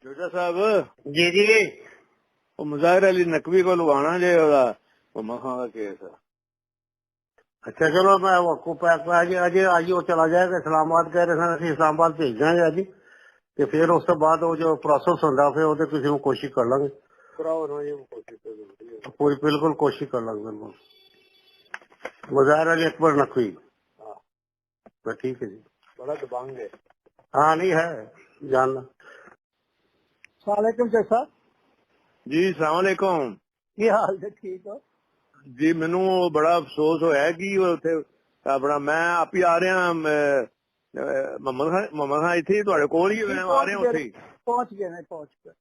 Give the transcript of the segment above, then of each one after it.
ਜੋਜਾ ਸਾਹਿਬ ਜੀ ਜੀ ਉਹ ਮੁਜ਼ਾਹਿਰ ਅਲੀ ਨਕਵੀ को ਲਵਾਣਾ ਜੇ ਉਹਦਾ ਮਖਾਂ ਦਾ ਕੇਸ। अच्छा चलो मैं आपको अजे आज वो चला जाएगा इस्लामाबाद कह रहे थे ਅਸੀਂ इस्लामाबाद भेज ਦਾਂਗੇ ਅੱਜ ਤੇ ਫਿਰ ਉਸ ਤੋਂ ਬਾਅਦ ਉਹ ਜੋ ਪ੍ਰੋਸੈਸ ਹੁੰਦਾ ਫਿਰ ਉਹਦੇ ਕਿਸੇ ਨੂੰ ਕੋਸ਼ਿਸ਼ ਕਰ ਲਾਂਗੇ ਕਰਾਓ ਨਾ ਇਹ ਕੋਸ਼ਿਸ਼ ਕਰੋ। पूरी बिल्कुल कोशिश कर लांगे बिल्कुल मुजाहिर अली अकबर नकवी। हाँ ठीक है जी बड़ा दबंग है। हाँ नहीं है जानना। सलामकुम कैसा जी सलाम अलैकुम। ਕੀ ਹਾਲ ਹੈ ਠੀਕ ਹੋ ਜੀ ਮੈਨੂੰ ਬੜਾ ਅਫਸੋਸ ਹੋਇਆ ਕਿ ਉੱਥੇ ਆਪਣਾ ਮੈਂ ਆਪ ਹੀ ਆ ਰਿਹਾ ਮੁਹੰਮਦ ਖਾਨ ਇੱਥੇ ਤੁਹਾਡੇ ਕੋਲ ਹੀ ਮੈਂ ਆ ਰਿਹਾ ਉੱਥੇ ਪਹੁੰਚ ਗਏ ਨੇ ਪਹੁੰਚ ਗਏ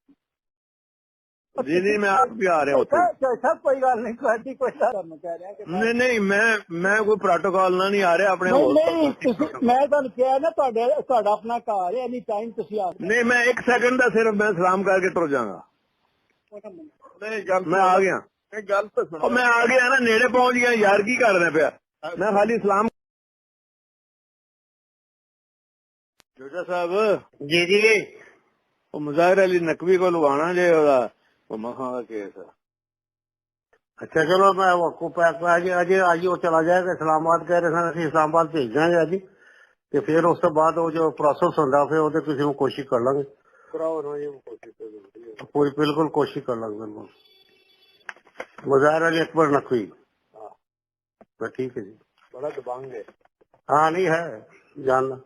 ਜੀ ਨਹੀਂ ਮੈਂ ਆਪ ਵੀ ਆ ਰਿਹਾ ਉੱਥੇ। ਸਭ ਕੋਈ ਗੱਲ ਨਹੀਂ ਤੁਹਾਡੀ ਕੋਈ ਤੁਹਾਨੂੰ ਕਹਿ ਰਿਹਾ ਕਿ ਨਹੀਂ ਨਹੀਂ ਮੈਂ ਕੋਈ ਪ੍ਰੋਟੋਕਾਲ ਨਾਲ ਨਹੀਂ ਆ ਰਿਹਾ ਆਪਣੇ ਨਹੀਂ ਤੁਸੀਂ ਮੈਂ ਤੁਹਾਨੂੰ ਕਿਹਾ ਨਾ ਤੁਹਾਡਾ ਆਪਣਾ ਘਰ ਹੈ ਐਨੀ ਟਾਈਮ ਤੁਸੀਂ ਆ ਨਹੀਂ ਮੈਂ 1 ਸੈਕਿੰਡ ਦਾ ਸਿਰਫ ਮੈਂ ਸਲਾਮ ਕਰਕੇ ਤੁਰ ਜਾਗਾ। ਨਹੀਂ ਗੱਲ ਮੈਂ ਆ ਗਿਆ ਗੱਲ ਤਾਂ ਸੁਣੋ ਮੈਂ ਆ ਗਿਆ ਨਾ ਨੇੜੇ ਪਹੁੰਚ ਗਿਆ ਯਾਰ ਕੀ ਕਰਨਾ ਪਿਆ ਮੈਂ ਖਾਲੀ ਸਲਾਮ। ਜੋਜਾ ਸਾਹਿਬ ਜੀ ਜੀ ਉਹ ਮੁਜ਼ਾਹਿਰ ਅਲੀ ਨਕਵੀ को ਲਵਾਣਾ ਜੇ ਉਹਦਾ ਮਖਾਂ ਦਾ ਕੇਸ। अच्छा चलो मैं आपको अजे आज वो चला जाएगा इस्लामाबाद कह रहे थे ਅਸੀਂ इस्लामाबाद भेज ਦਾਂਗੇ ਅੱਜ ਤੇ ਫਿਰ ਉਸ ਤੋਂ ਬਾਅਦ ਉਹ ਜੋ ਪ੍ਰੋਸੈਸ ਹੁੰਦਾ ਫਿਰ ਉਹਦੇ ਕਿਸੇ ਨੂੰ ਕੋਸ਼ਿਸ਼ ਕਰ ਲਾਂਗੇ ਕਰਾਓ ਨਾ ਇਹ ਕੋਸ਼ਿਸ਼ ਕਰੋ। पूरी बिल्कुल कोशिश कर लांगे बिल्कुल मुजाहिर अली अकबर नकवी। हाँ ठीक है जी बड़ा दबंग है। हाँ नहीं है जानना।